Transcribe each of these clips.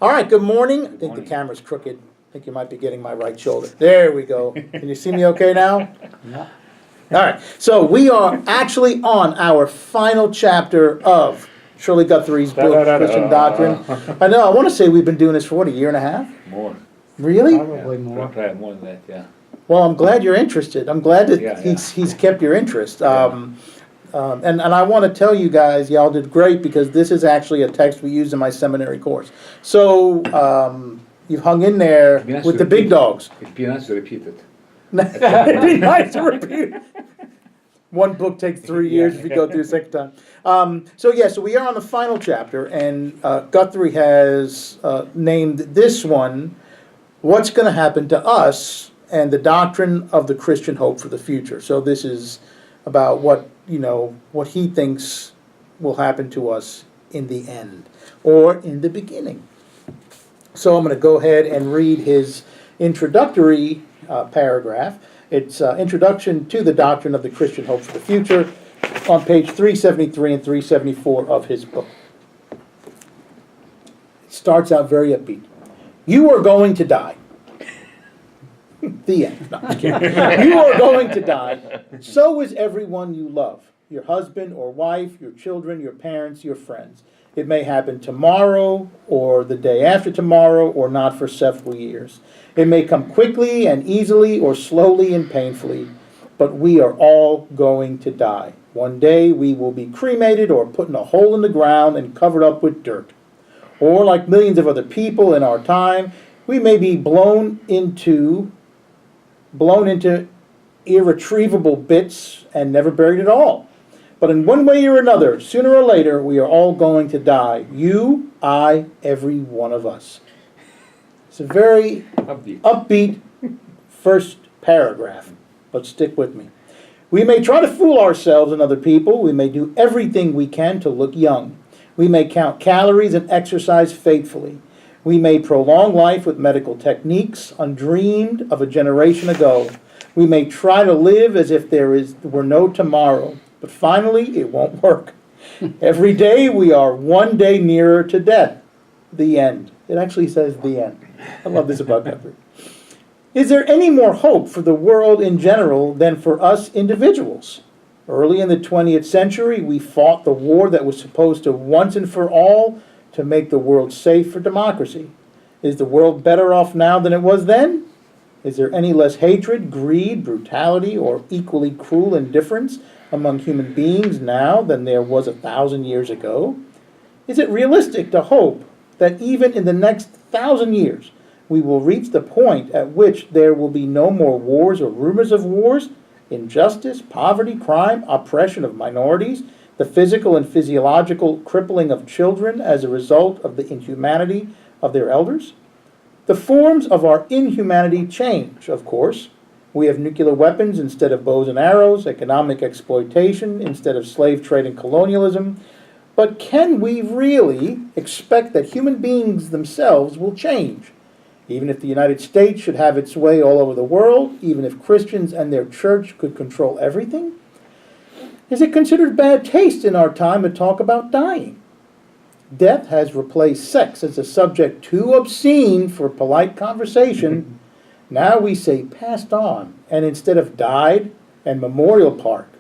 All right, good morning. I think the camera's crooked. I think you might be getting my right shoulder. There we go. Can you see me okay now? Yeah. All right, so we are actually on our final chapter of Shirley Guthrie's book, Christian Doctrine. I know, I want to say we've been doing this for, what, a year and a half? More. Really? Probably more. Probably more than that, yeah. Well, I'm glad you're interested. I'm glad that Yeah, he's kept your interest. Yeah. And I want to tell you guys, y'all did great because this is actually a text we use in my seminary course. So you've hung in there It'd be nice with to the big repeat. dogs. It'd be nice to repeat it. It'd be nice to repeat it. One book takes 3 years if you go through a second time. So we are on the final chapter, and Guthrie has named this one, What's Going to Happen to Us and the Doctrine of the Christian Hope for the Future. So this is about what he thinks will happen to us in the end, or in the beginning. So I'm going to go ahead and read his introductory paragraph. It's Introduction to the Doctrine of the Christian Hope for the Future, on page 373 and 374 of his book. It starts out very upbeat. You are going to die. The end. No, I'm kidding. You are going to die. So is everyone you love. Your husband or wife, your children, your parents, your friends. It may happen tomorrow, or the day after tomorrow, or not for several years. It may come quickly and easily, or slowly and painfully, but we are all going to die. One day we will be cremated or put in a hole in the ground and covered up with dirt. Or, like millions of other people in our time, we may be blown into irretrievable bits and never buried at all. But in one way or another, sooner or later, we are all going to die. You, I, every one of us. It's a very upbeat first paragraph, but stick with me. We may try to fool ourselves and other people. We may do everything we can to look young. We may count calories and exercise faithfully. We may prolong life with medical techniques undreamed of a generation ago. We may try to live as if were no tomorrow. But finally, it won't work. Every day we are one day nearer to death. The end. It actually says the end. I love this about Guthrie. Is there any more hope for the world in general than for us individuals? Early in the 20th century, we fought the war that was supposed to once and for all to make the world safe for democracy. Is the world better off now than it was then? Is there any less hatred, greed, brutality, or equally cruel indifference among human beings now than there was 1,000 years ago? Is it realistic to hope that even in the next 1,000 years we will reach the point at which there will be no more wars or rumors of wars, injustice, poverty, crime, oppression of minorities, the physical and physiological crippling of children as a result of the inhumanity of their elders? The forms of our inhumanity change, of course. We have nuclear weapons instead of bows and arrows, economic exploitation instead of slave trade and colonialism. But can we really expect that human beings themselves will change? Even if the United States should have its way all over the world, even if Christians and their church could control everything? Is it considered bad taste in our time to talk about dying? Death has replaced sex as a subject too obscene for polite conversation. Now we say passed on, and instead of died and memorial park,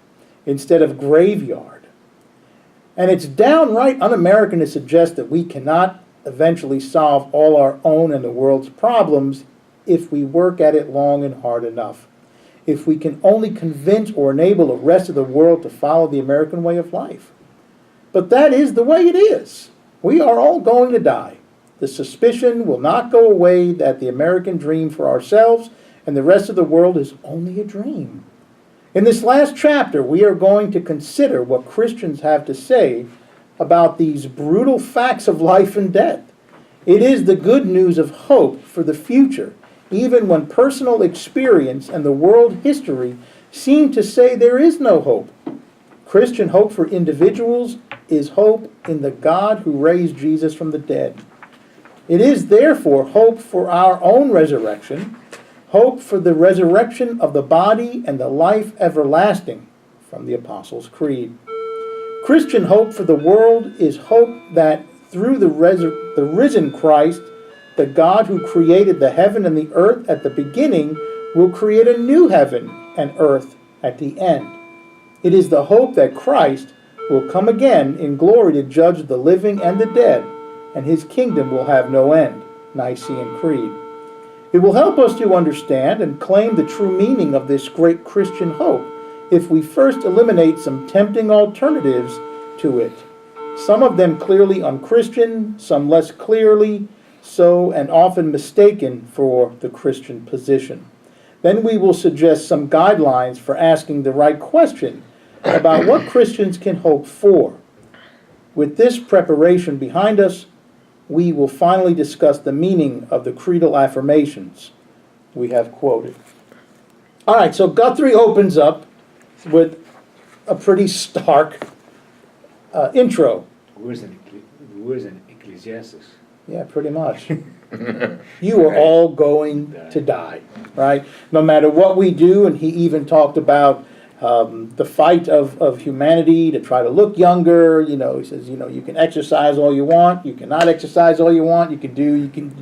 instead of graveyard. And it's downright un-American to suggest that we cannot eventually solve all our own and the world's problems if we work at it long and hard enough. If we can only convince or enable the rest of the world to follow the American way of life. But that is the way it is. We are all going to die. The suspicion will not go away that the American dream for ourselves and the rest of the world is only a dream. In this last chapter, we are going to consider what Christians have to say about these brutal facts of life and death. It is the good news of hope for the future, even when personal experience and the world history seem to say there is no hope. Christian hope for individuals is hope in the God who raised Jesus from the dead. It is therefore hope for our own resurrection, hope for the resurrection of the body and the life everlasting, from the Apostles' Creed. Christian hope for the world is hope that through the The risen Christ, the God who created the heaven and the earth at the beginning, will create a new heaven and earth at the end. It is the hope that Christ will come again in glory to judge the living and the dead, and his kingdom will have no end. Nicene Creed. It will help us to understand and claim the true meaning of this great Christian hope if we first eliminate some tempting alternatives to it. Some of them clearly unchristian, some less clearly so, and often mistaken for the Christian position. Then we will suggest some guidelines for asking the right question about what Christians can hope for. With this preparation behind us, we will finally discuss the meaning of the creedal affirmations we have quoted. All right, so Guthrie opens up with a pretty stark intro. Where's an Ecclesiastes? Yeah, pretty much. You are all going to die, right? No matter what we do, and he even talked about the fight of humanity to try to look younger. He says, you can exercise all you want, you cannot exercise all you want, you can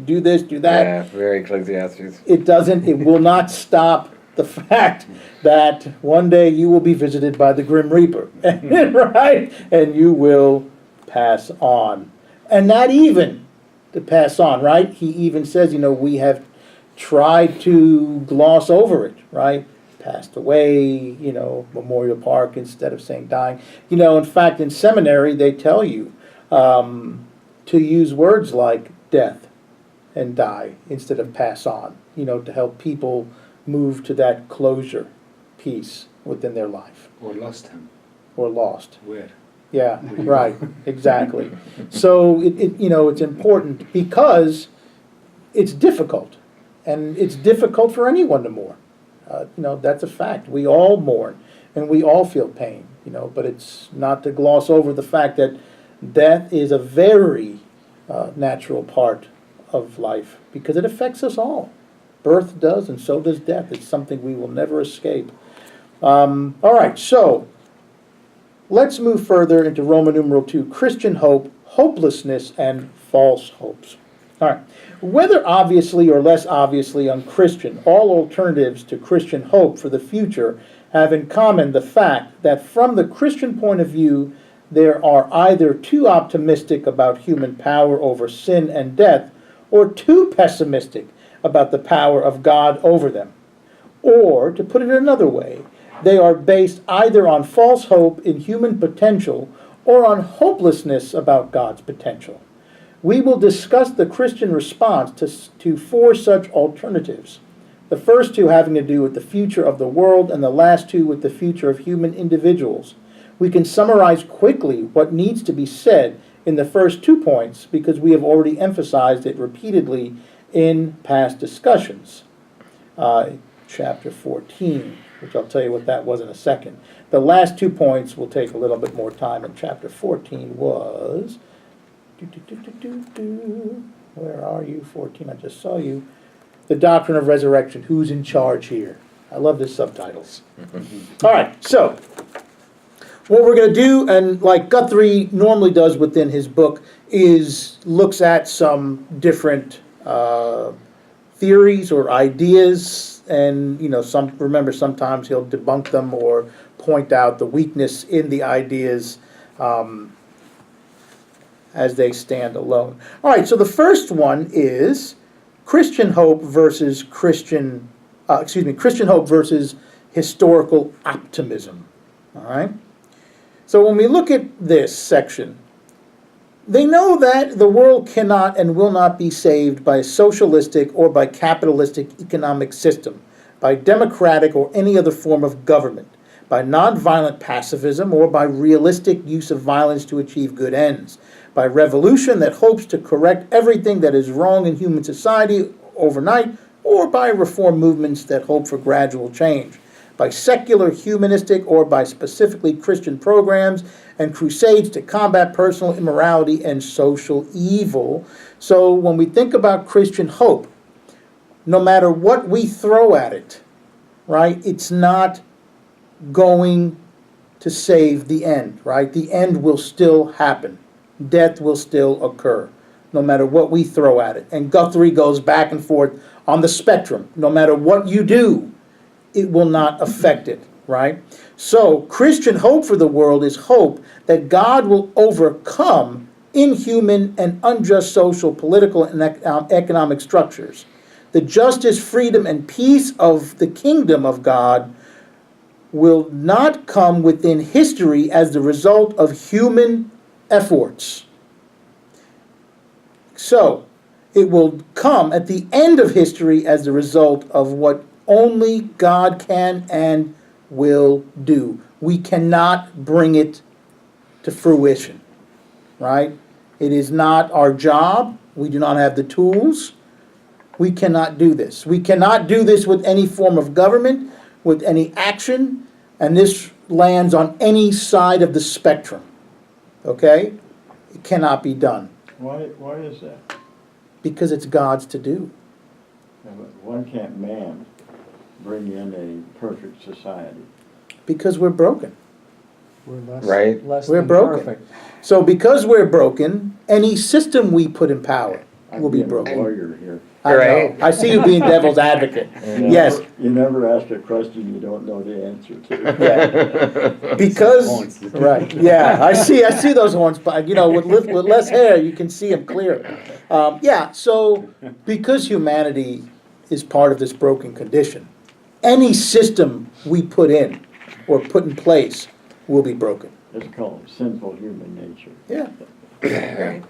do this, do that. Yeah, very Ecclesiastes. It will not stop the fact that one day you will be visited by the Grim Reaper, right? And you will pass on. And not even to pass on, right? He even says, we have tried to gloss over it, right? Passed away, Memorial Park instead of saying dying. In fact, in seminary, they tell you to use words like death and die instead of pass on, to help people move to that closure piece within their life. Or lost him. Or lost. Where? Yeah, right, exactly. So, it's important because it's difficult. And it's difficult for anyone to mourn. That's a fact. We all mourn and we all feel pain, but it's not to gloss over the fact that death is a very natural part of life because it affects us all. Birth does, and so does death. It's something we will never escape. All right, so let's move further into Roman numeral 2, Christian hope, hopelessness, and false hopes. All right. Whether obviously or less obviously unchristian, all alternatives to Christian hope for the future have in common the fact that from the Christian point of view, there are either too optimistic about human power over sin and death, or too pessimistic about the power of God over them. Or, to put it another way, they are based either on false hope in human potential or on hopelessness about God's potential. We will discuss the Christian response to four such alternatives. The first two having to do with the future of the world, and the last two with the future of human individuals. We can summarize quickly what needs to be said in the first 2 points because we have already emphasized it repeatedly in past discussions. Chapter 14, which I'll tell you what that was in a second. The last 2 points will take a little bit more time, and chapter 14 was... Where are you? 14, I just saw you. The doctrine of resurrection. Who's in charge here? I love the subtitles. All right, so what we're going to do, and like Guthrie normally does within his book, is looks at some different theories or ideas, and sometimes he'll debunk them or point out the weakness in the ideas as they stand alone. All right, so the first one is Christian hope versus Christian hope versus historical optimism. All right? So when we look at this section, they know that the world cannot and will not be saved by a socialistic or by capitalistic economic system, by democratic or any other form of government, by nonviolent pacifism or by realistic use of violence to achieve good ends, by revolution that hopes to correct everything that is wrong in human society overnight, or by reform movements that hope for gradual change, by secular, humanistic, or by specifically Christian programs and crusades to combat personal immorality and social evil. So when we think about Christian hope, no matter what we throw at it, right, it's not going to save the end, right? The end will still happen. Death will still occur. no matter what we throw at it. And Guthrie goes back and forth on the spectrum. No matter what you do, it will not affect it, right? So Christian hope for the world is hope that God will overcome inhuman and unjust social, political, and economic structures. The justice, freedom, and peace of the kingdom of God will not come within history as the result of human efforts. So, it will come at the end of history as the result of what only God can and will do. We cannot bring it to fruition, right? It is not our job. We do not have the tools. We cannot do this. We cannot do this with any form of government, with any action, and this lands on any side of the spectrum. Okay? It cannot be done. Why is that? Because it's God's to do. Why can't man bring in a perfect society? Because we're broken. We're less, Right. less We're than broken. perfect. So because we're broken, any system we put in power will be I'm being a broken. lawyer here. I Right. know. I see you being devil's advocate. Yes. You never ask a question you don't know the answer to. Yeah. Because, right, yeah, I see those horns, but, you know, with less hair, you can see them clearer. Yeah, so, because humanity is part of this broken condition, any system we put in or put in place will be broken. It's called sinful human nature. Yeah.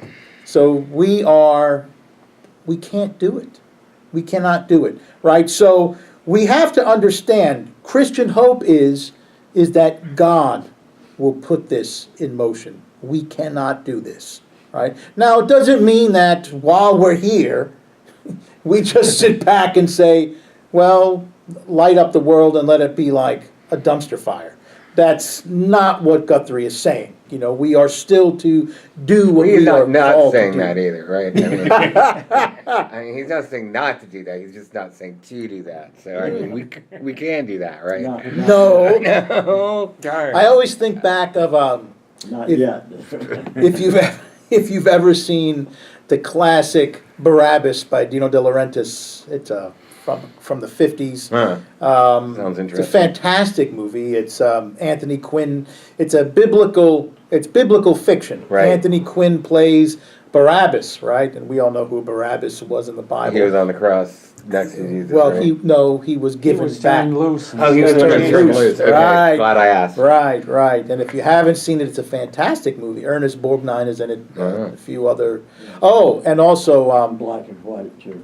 So we can't do it. We cannot do it, right? So we have to understand Christian hope is that God will put this in motion. We cannot do this, right? Now, it doesn't mean that while we're here, we just sit back and say, well, light up the world and let it be like a dumpster fire. That's not what Guthrie is saying. You know, we are still to do what He's we are not called to saying do. that either, right? I mean, he's not saying not to do that. He's just not saying to do that. So I mean, we can do that, right? No. No. Darn. I always think back of Not If- yet. if you've ever seen the classic Barabbas by Dino De Laurentiis. It's from the 50s. Huh. Sounds It's a interesting. fantastic movie. It's Anthony Quinn. It's biblical fiction. Right. Anthony Quinn plays Barabbas, right? And we all know who Barabbas was in the Bible. He was on the cross next to Jesus. Well, right? he was He given was back. turned loose. Oh, he was turned turned loose. loose. Okay, Right. glad I asked. Right. And if you haven't seen it, it's a fantastic movie. Ernest Borgnine is in it. A few other. Oh, and also, Black and white too.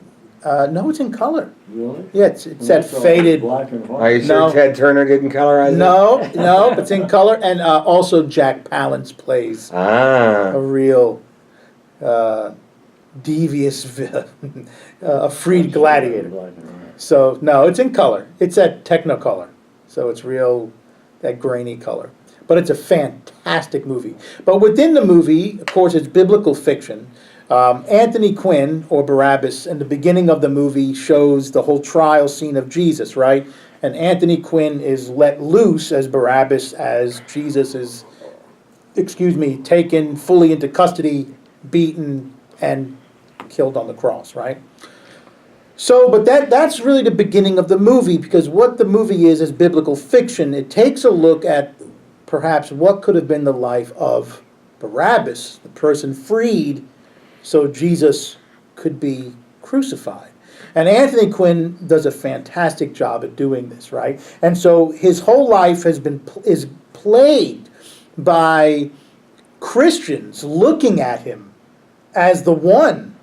no, it's in color. Really? Yeah, it's When that I saw faded. Black and Are you white. sure No. Ted Turner didn't colorize it? No, it's in color, and also Jack Palance plays Ah. a real devious, a freed gladiator. Black and white. So no, it's in color. It's that Technicolor, so it's real, that grainy color. But it's a fantastic movie. But within the movie, of course, it's biblical fiction. Anthony Quinn, or Barabbas, in the beginning of the movie shows the whole trial scene of Jesus, right? And Anthony Quinn is let loose as Barabbas as Jesus is, taken fully into custody, beaten, and killed on the cross, right? So, but that's really the beginning of the movie, because what the movie is biblical fiction. It takes a look at perhaps what could have been the life of Barabbas, the person freed so Jesus could be crucified. And Anthony Quinn does a fantastic job at doing this, right? And so his whole life is plagued by Christians looking at him as the one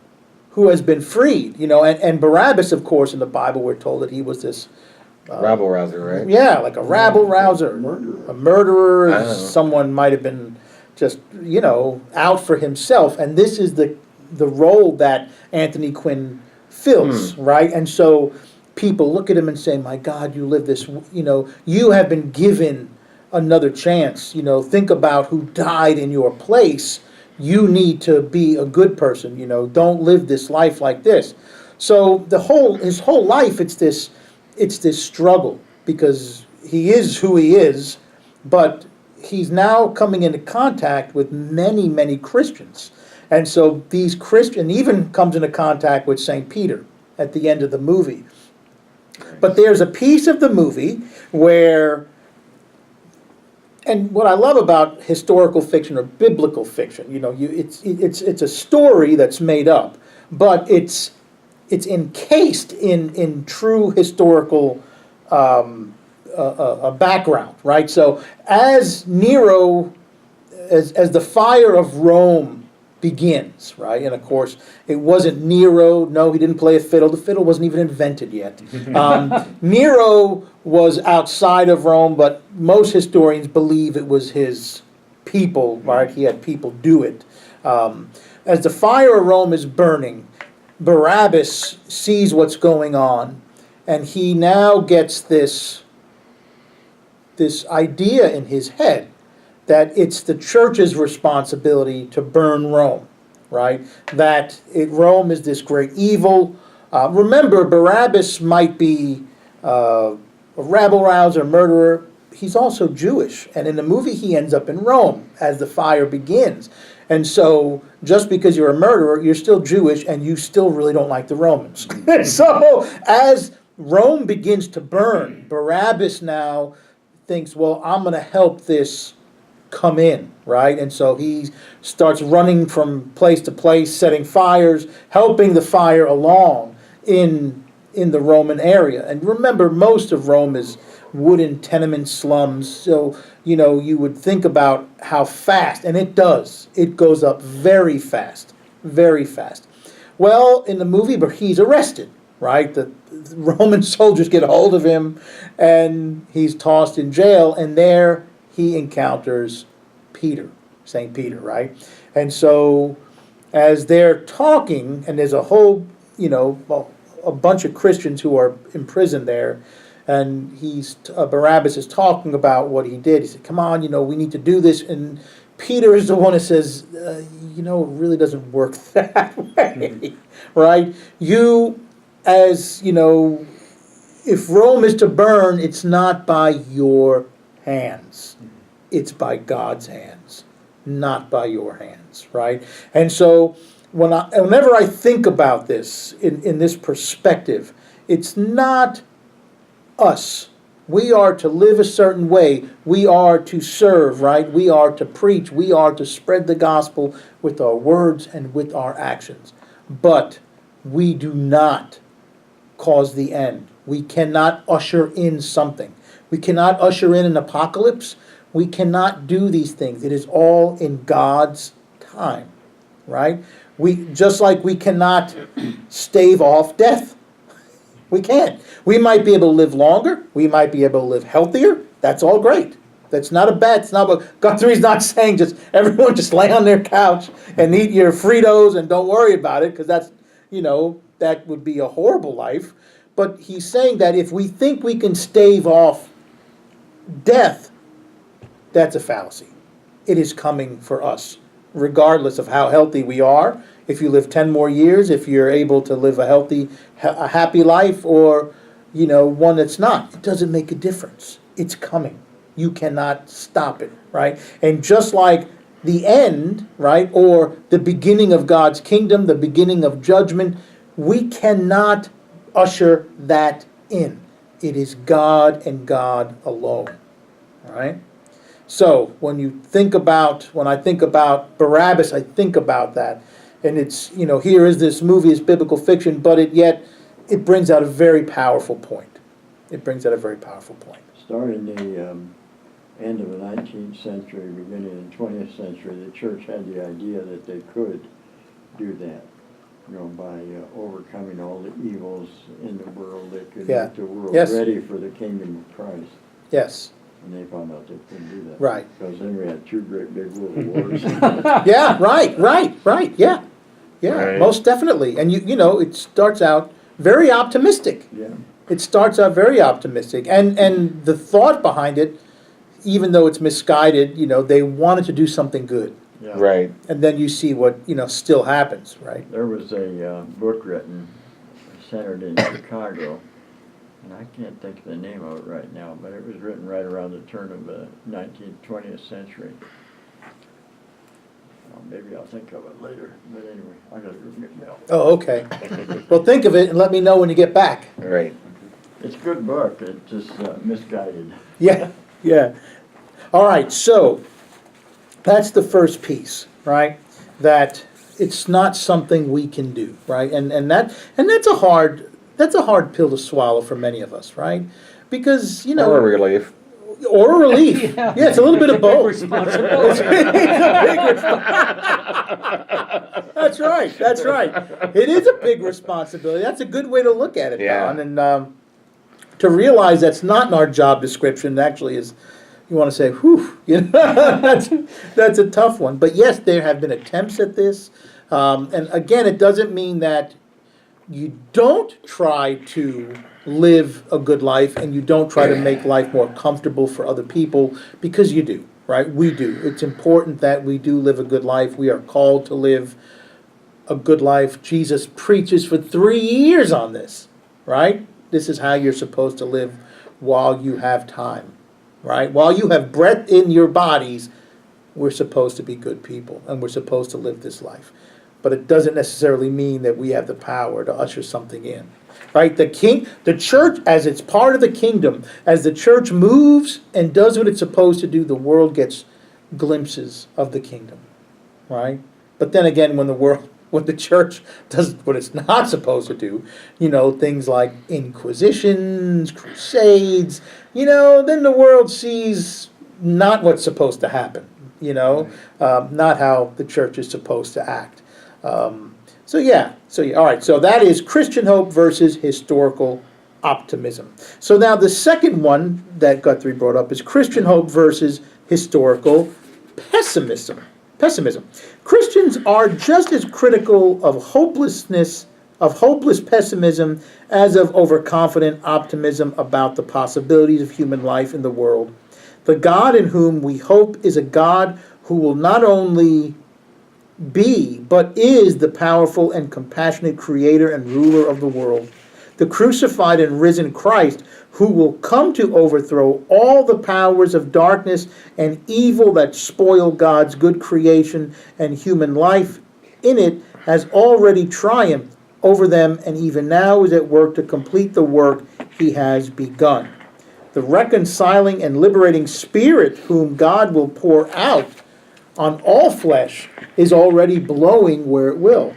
who has been freed, and Barabbas, of course, in the Bible, we're told that he was this Rabble rouser, right? yeah, like a rabble rouser, Murderer. a murderer. I don't know. Someone might have been just out for himself, and this is the role that Anthony Quinn fills, right? And so people look at him and say, "My God, you live this. You have been given another chance. Think about who died in your place. You need to be a good person. Don't live this life like this." So his whole life, it's this struggle, because he is who he is, but he's now coming into contact with many, many Christians. And so these Christian even comes into contact with St. Peter at the end of the movie. But there's a piece of the movie where, and what I love about historical fiction or biblical fiction, it's a story that's made up, but it's encased in true historical background, right? So as Nero, as the fire of Rome begins, right? And of course, it wasn't Nero. No, he didn't play a fiddle. The fiddle wasn't even invented yet. Nero was outside of Rome, but most historians believe it was his people, right? He had people do it. As the fire of Rome is burning, Barabbas sees what's going on, and he now gets this idea in his head that it's the church's responsibility to burn Rome, right? That Rome is this great evil. Remember, Barabbas might be a rabble-rouser, murderer. He's also Jewish, and in the movie he ends up in Rome as the fire begins. And so, just because you're a murderer, you're still Jewish, and you still really don't like the Romans. So, as Rome begins to burn, Barabbas now thinks, well, I'm going to help this come in, right? And so he starts running from place to place, setting fires, helping the fire along in the Roman area. And remember, most of Rome is wooden tenement slums, so you would think about how fast, and it does. It goes up very fast, very fast. Well, in the movie, but he's arrested, right? The Roman soldiers get a hold of him, and he's tossed in jail, and there he encounters Peter, St. Peter, right? And so as they're talking, and there's a whole, a bunch of Christians who are imprisoned there, and Barabbas is talking about what he did. He said, come on, we need to do this. And Peter is the one that says, it really doesn't work that way, right? If Rome is to burn, it's not by your hands. It's by God's hands, not by your hands, right? And so whenever I think about this in this perspective, it's not us. We are to live a certain way. We are to serve, right? We are to preach. We are to spread the gospel with our words and with our actions. But we do not cause the end. We cannot usher in something. We cannot usher in an apocalypse. We cannot do these things. It is all in God's time, right? Just like we cannot stave off death. We can't. We might be able to live longer. We might be able to live healthier. That's all great. That's not a bad. It's not what Guthrie's not saying. Just everyone just lay on their couch and eat your Fritos and don't worry about it, because that's that would be a horrible life. But he's saying that if we think we can stave off death, that's a fallacy. It is coming for us, regardless of how healthy we are. If you live 10 more years, if you're able to live a happy life, or one that's not, it doesn't make a difference. It's coming. You cannot stop it, right? And just like the end, right, or the beginning of God's kingdom, the beginning of judgment, we cannot usher that in. It is God and God alone, right? So when I think about Barabbas, I think about that. And it's, here is this movie, it's biblical fiction, but it brings out a very powerful point. It brings out a very powerful point. Starting the end of the 19th century, beginning of the 20th century, the church had the idea that they could do that, by overcoming all the evils in the world. They could make the world ready for the kingdom of Christ. Yes. And they found out they couldn't do that. Right. Because then we had two great big world wars. Yeah, right, yeah. Yeah, Right. Most definitely. And it starts out very optimistic. Yeah. It starts out very optimistic. And the thought behind it, even though it's misguided, they wanted to do something good. Yeah. Right. And then you see what, still happens, right? There was a book written, centered in Chicago, and I can't think of the name of it right now, but it was written right around the turn of the 19th, 20th century. Well, maybe I'll think of it later, but anyway, I gotta go get milk. Oh, okay. Well, think of it and let me know when you get back. Right. It's a good book, it's just misguided. Yeah, yeah. All right, so that's the first piece, right? That it's not something we can do, right? And that's a hard pill to swallow for many of us, right? Because, you know, Or a relief. or a relief. Yeah, it's a little bit of both. Responsibility. That's right. That's right. It is a big responsibility. That's a good way to look at it, Yeah. Don. And to realize that's not in our job description actually is, you want to say, whew, you know, that's a tough one. But yes, there have been attempts at this. And again, it doesn't mean that you don't try to live a good life and you don't try to make life more comfortable for other people, because you do, right? We do. It's important that we do live a good life. We are called to live a good life. Jesus preaches for 3 years on this, right? This is how you're supposed to live while you have time, right? While you have breath in your bodies, we're supposed to be good people and we're supposed to live this life. But it doesn't necessarily mean that we have the power to usher something in, right? The church, as it's part of the kingdom, as the church moves and does what it's supposed to do, the world gets glimpses of the kingdom, right? But then again, when the church does what it's not supposed to do, you know, things like inquisitions, crusades, you know, then the world sees not what's supposed to happen, you know, not how the church is supposed to act. So yeah, all right, so that is Christian hope versus historical optimism. So now the second one that Guthrie brought up is Christian hope versus historical pessimism. Christians are just as critical of hopeless pessimism as of overconfident optimism about the possibilities of human life in the world. The God in whom we hope is a God who will not only be, but is the powerful and compassionate creator and ruler of the world. The crucified and risen Christ, who will come to overthrow all the powers of darkness and evil that spoil God's good creation and human life in it, has already triumphed over them and even now is at work to complete the work he has begun. The reconciling and liberating Spirit whom God will pour out on all flesh is already blowing where it will,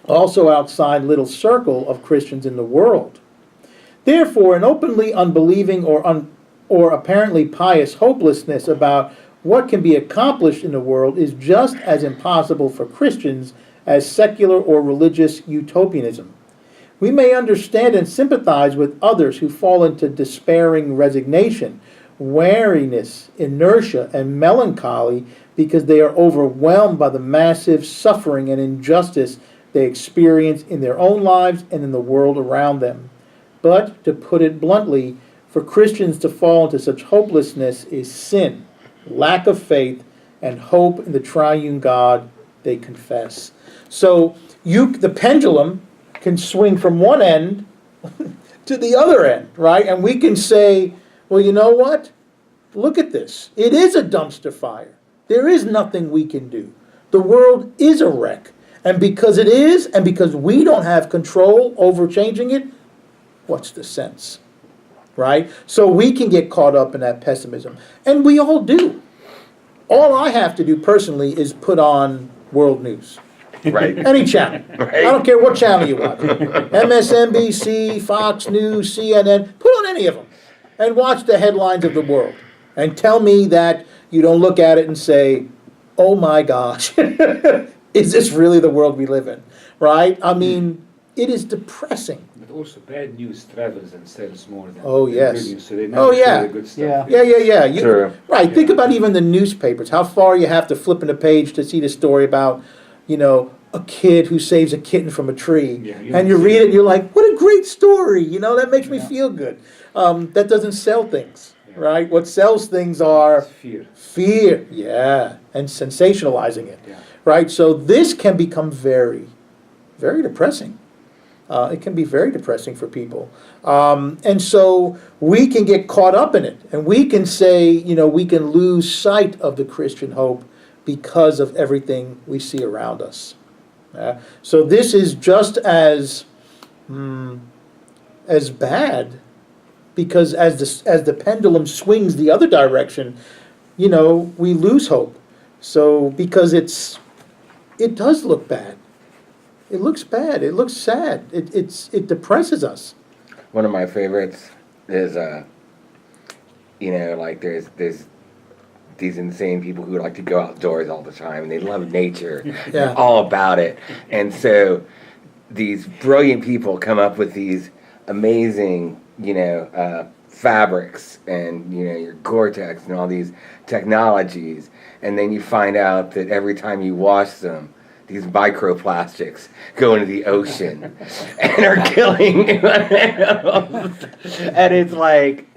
also outside little circle of Christians in the world. Therefore, an openly unbelieving or apparently pious hopelessness about what can be accomplished in the world is just as impossible for Christians as secular or religious utopianism. We may understand and sympathize with others who fall into despairing resignation, weariness, inertia, and melancholy because they are overwhelmed by the massive suffering and injustice they experience in their own lives and in the world around them. But, to put it bluntly, for Christians to fall into such hopelessness is sin, lack of faith, and hope in the triune God they confess. So, the pendulum can swing from one end to the other end, right? And we can say, well, you know what? Look at this. It is a dumpster fire. There is nothing we can do. The world is a wreck. And because it is, and because we don't have control over changing it, what's the sense? Right? So we can get caught up in that pessimism. And we all do. All I have to do personally is put on world news. Right. Any channel. Right. I don't care what channel you watch. MSNBC, Fox News, CNN. Put on any of them. And watch the headlines of the world. And tell me that you don't look at it and say, oh my gosh, is this really the world we live in? Right? I mean, it is depressing. But also bad news travels and sells more than Oh, than yes. good news, so they never Oh, show yeah. the good stuff. Yeah. True. Right. Think about even the newspapers. How far you have to flip in a page to see the story about, you know, a kid who saves a kitten from a tree. Yeah, And you read it and you're like, what a great story. You know, that makes me feel good. That doesn't sell things, right? What sells things are It's fear. fear, yeah, and sensationalizing it, Yeah. right? So this can become very, very depressing. It can be very depressing for people. And so we can get caught up in it. And we can say, you know, we can lose sight of the Christian hope because of everything we see around us. So this is just as bad, because as the pendulum swings the other direction, we lose hope. So because it does look bad. It looks bad. It looks sad. It depresses us. One of my favorites is, like there's these insane people who like to go outdoors all the time and they love nature. Yeah. They're all about it. And so these brilliant people come up with these amazing, fabrics and, your Gore-Tex and all these technologies. And then you find out that every time you wash them, these microplastics go into the ocean and are killing animals. And it's like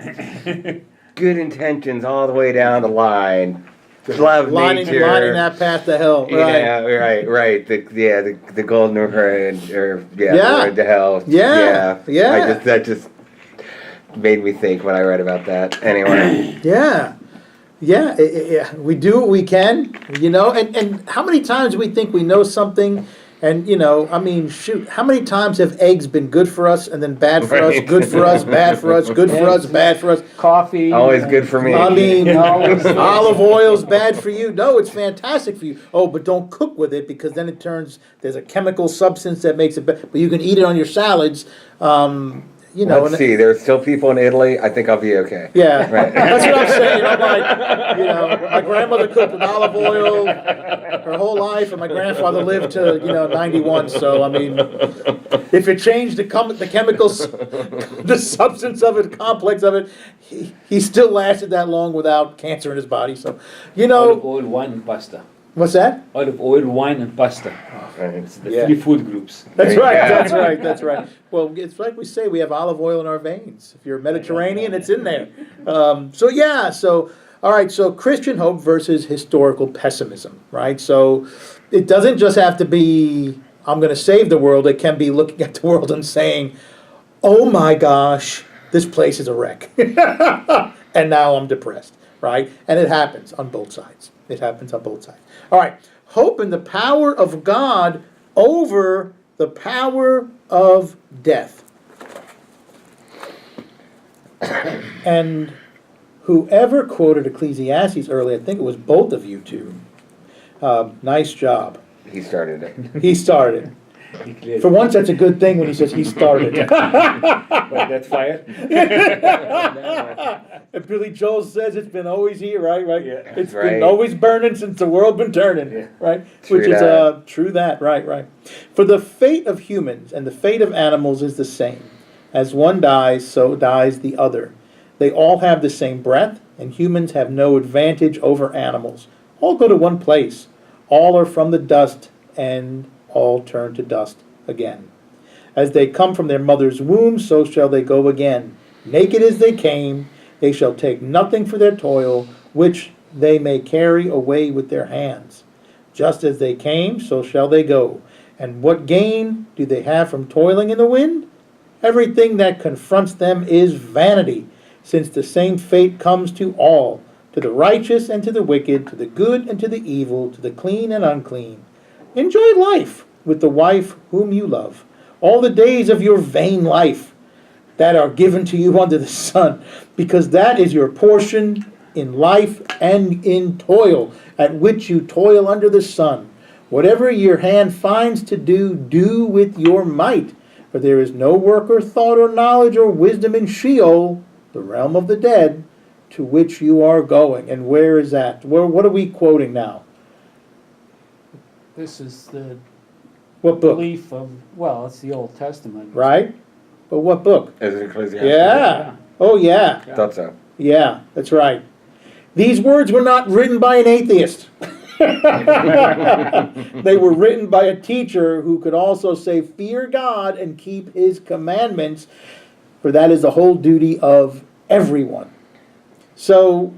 good intentions all the way down the line. Love nature. Lining that path to hell. Right. Yeah, right. The golden road road to hell. Yeah. That just made me think when I read about that. Anyway. Yeah, we do what we can, and how many times we think we know something, and, shoot, how many times have eggs been good for us, and then bad for us, good for us, bad for us, good for us, bad for us? Coffee. Always good for me. Olive oil's bad for you. No, it's fantastic for you. Oh, but don't cook with it, because then there's a chemical substance that makes it bad, but you can eat it on your salads. Let's see. There's still people in Italy. I think I'll be okay. Yeah, right. That's what I'm saying. I'm like, my grandmother cooked with olive oil her whole life, and my grandfather lived to 91. So if it changed the chemicals, the substance of it, complex of it, he still lasted that long without cancer in his body. So Olive oil, wine, and pasta. What's that? Olive oil, wine, and pasta. It's the three food groups. That's right. That's right. Well, it's like we say, we have olive oil in our veins. If you're Mediterranean, it's in there. All right. So Christian hope versus historical pessimism, right? So it doesn't just have to be, I'm going to save the world. It can be looking at the world and saying, oh my gosh, this place is a wreck, and now I'm depressed, right? And it happens on both sides. All right, hope in the power of God over the power of death. And whoever quoted Ecclesiastes earlier, I think it was both of you two. Nice job. He started it. He started it. For once, that's a good thing when he says he started it. Like that fire? And Billy Joel says it's been always here, right? Yeah. It's Right. been always burning since the world been turning, Yeah. right? True Which is that. true that, right. For the fate of humans and the fate of animals is the same. As one dies, so dies the other. They all have the same breath, and humans have no advantage over animals. All go to one place. All are from the dust, and all turn to dust again. As they come from their mother's womb, so shall they go again. Naked as they came, they shall take nothing for their toil, which they may carry away with their hands. Just as they came, so shall they go. And what gain do they have from toiling in the wind? Everything that confronts them is vanity, since the same fate comes to all, to the righteous and to the wicked, to the good and to the evil, to the clean and unclean. Enjoy life with the wife whom you love, all the days of your vain life that are given to you under the sun, because that is your portion in life and in toil, at which you toil under the sun. Whatever your hand finds to do, do with your might, for there is no work or thought or knowledge or wisdom in Sheol, the realm of the dead, to which you are going. And where is that? What are we quoting now? This is the What book? belief of, well, it's the Old Testament. Right? But what book? Is it Ecclesiastes? Yeah. Oh, yeah. Thought so. Yeah, that's right. These words were not written by an atheist. They were written by a teacher who could also say, fear God and keep his commandments, for that is the whole duty of everyone. So,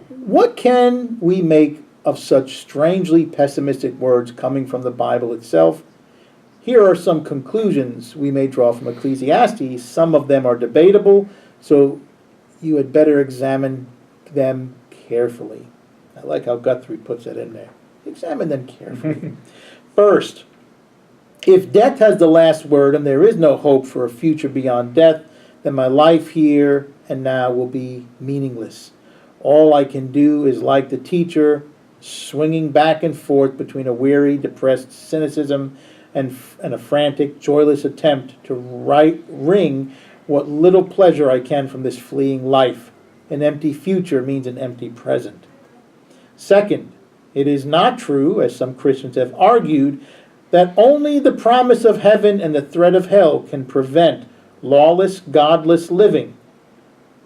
what can we make of such strangely pessimistic words coming from the Bible itself? Here are some conclusions we may draw from Ecclesiastes. Some of them are debatable, so you had better examine them carefully. I like how Guthrie puts that in there. Examine them carefully. First, if death has the last word and there is no hope for a future beyond death, then my life here and now will be meaningless. All I can do is, like the teacher, swinging back and forth between a weary, depressed cynicism and a frantic, joyless attempt to wring what little pleasure I can from this fleeing life. An empty future means an empty present. Second, it is not true, as some Christians have argued, that only the promise of heaven and the threat of hell can prevent lawless, godless living.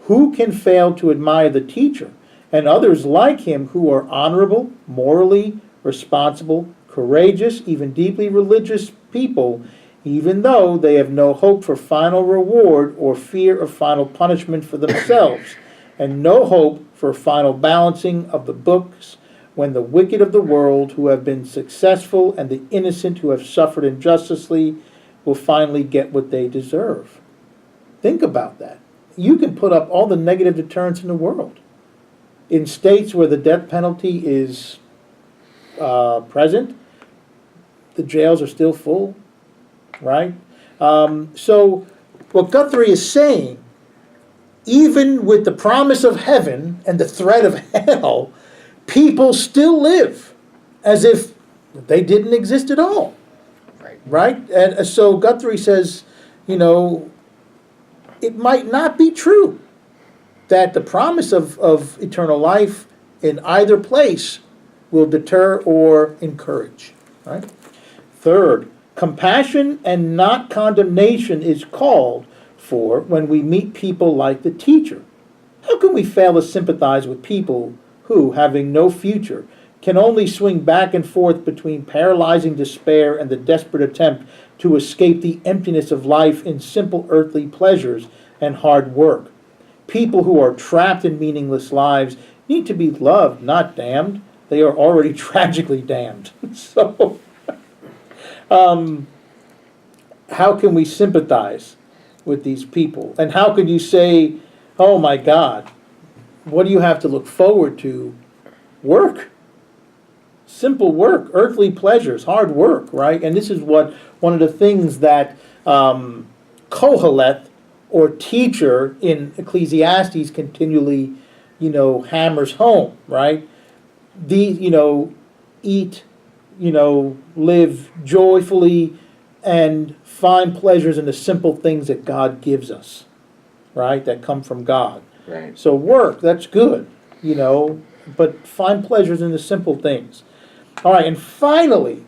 Who can fail to admire the teacher and others like him who are honorable, morally responsible, courageous, even deeply religious people, even though they have no hope for final reward or fear of final punishment for themselves, and no hope for final balancing of the books when the wicked of the world who have been successful and the innocent who have suffered injustly will finally get what they deserve. Think about that. You can put up all the negative deterrents in the world. In states where the death penalty is present, the jails are still full, right? So what Guthrie is saying, even with the promise of heaven and the threat of hell, people still live as if they didn't exist at all, right? And so Guthrie says, it might not be true that the promise of eternal life in either place will deter or encourage, right? Third, compassion and not condemnation is called for when we meet people like the teacher. How can we fail to sympathize with people who, having no future, can only swing back and forth between paralyzing despair and the desperate attempt to escape the emptiness of life in simple earthly pleasures and hard work? People who are trapped in meaningless lives need to be loved, not damned. They are already tragically damned. So, how can we sympathize with these people? And how can you say, oh my God, what do you have to look forward to? Work. Simple work, earthly pleasures, hard work, right? And this is what one of the things that Koheleth, or teacher in Ecclesiastes, continually, hammers home, right? These, eat, live joyfully and find pleasures in the simple things that God gives us, right? That come from God. Right. So work, that's good, but find pleasures in the simple things. All right, and finally,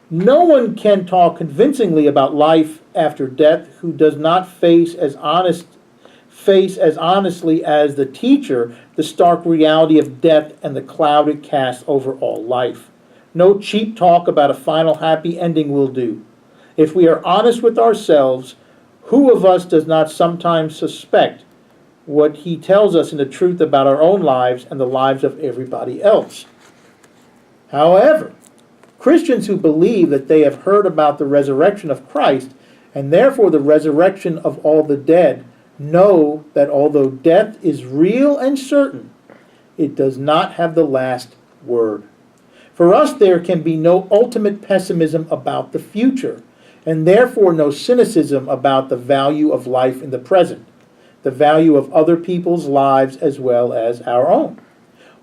no one can talk convincingly about life after death who does not face as honestly as the teacher the stark reality of death and the cloud it casts over all life. No cheap talk about a final happy ending will do. If we are honest with ourselves, who of us does not sometimes suspect what he tells us in the truth about our own lives and the lives of everybody else? However, Christians who believe that they have heard about the resurrection of Christ and therefore the resurrection of all the dead know that although death is real and certain, it does not have the last word. For us, there can be no ultimate pessimism about the future, and therefore no cynicism about the value of life in the present, the value of other people's lives as well as our own.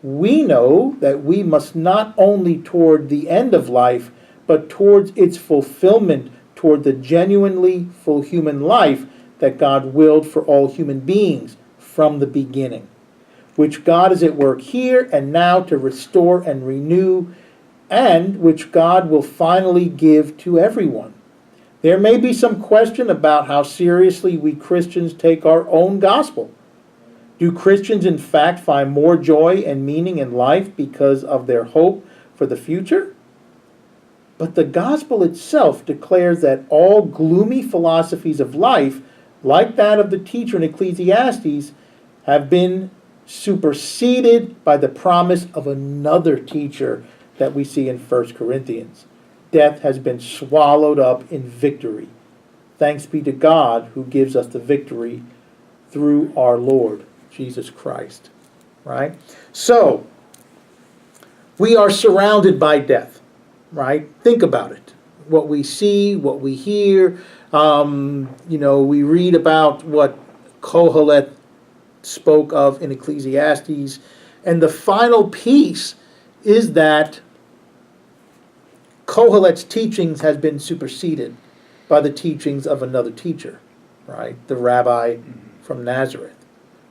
We know that we must not only toward the end of life, but towards its fulfillment, toward the genuinely full human life that God willed for all human beings from the beginning, which God is at work here and now to restore and renew, and which God will finally give to everyone. There may be some question about how seriously we Christians take our own gospel. Do Christians in fact find more joy and meaning in life because of their hope for the future? But the gospel itself declares that all gloomy philosophies of life, like that of the teacher in Ecclesiastes, have been superseded by the promise of another teacher that we see in 1 Corinthians. Death has been swallowed up in victory. Thanks be to God who gives us the victory through our Lord Jesus Christ. Right? So, We are surrounded by death, right? Think about it. What we see, what we hear, we read about what Kohelet spoke of in Ecclesiastes, and the final piece is that Kohelet's teachings has been superseded by the teachings of another teacher, right? The rabbi from Nazareth,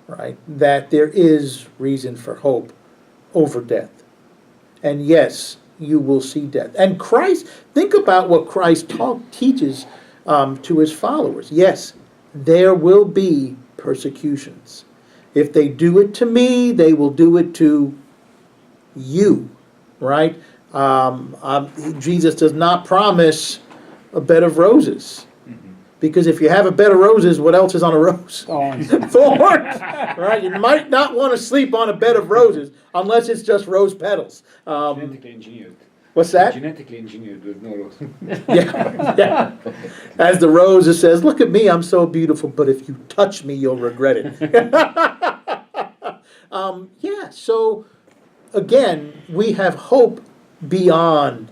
right? That there is reason for hope over death. And yes, you will see death. And Christ, think about what Christ teaches to his followers. Yes, there will be persecutions. If they do it to me, they will do it to you, right? Jesus does not promise a bed of roses. Because if you have a bed of roses, what else is on a rose? Thorns. Thorns, right? You might not want to sleep on a bed of roses unless it's just rose petals. Genetically engineered. What's that? Genetically engineered with no rose. Yeah. As the rose, it says, look at me, I'm so beautiful, but if you touch me, you'll regret it. So again, we have hope beyond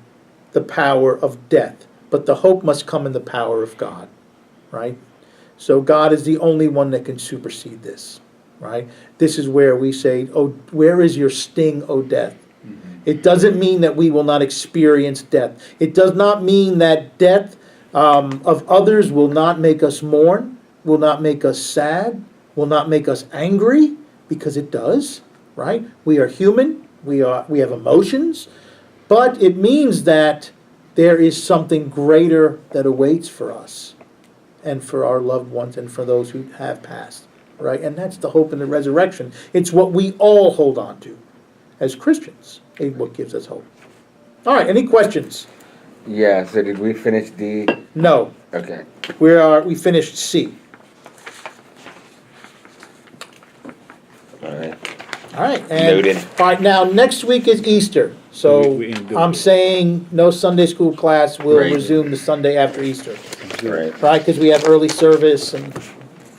the power of death, but the hope must come in the power of God, right? So God is the only one that can supersede this, right? This is where we say, oh, where is your sting, O death? It doesn't mean that we will not experience death. It does not mean that death of others will not make us mourn, will not make us sad, will not make us angry, because it does, right? We are human, we have emotions, but it means that there is something greater that awaits for us and for our loved ones and for those who have passed, right? And that's the hope in the resurrection. It's what we all hold on to as Christians. It's what gives us hope. All right, any questions? Yeah, so did we finish D? No. Okay. We finished C. All right. All right. And, Noted. all right, now next week is Easter. So We do I'm it. saying no Sunday school class. We'll Right. resume the Sunday after Easter. Right. Right, because we have early service and,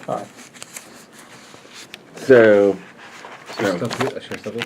all right. So, Should I stop it?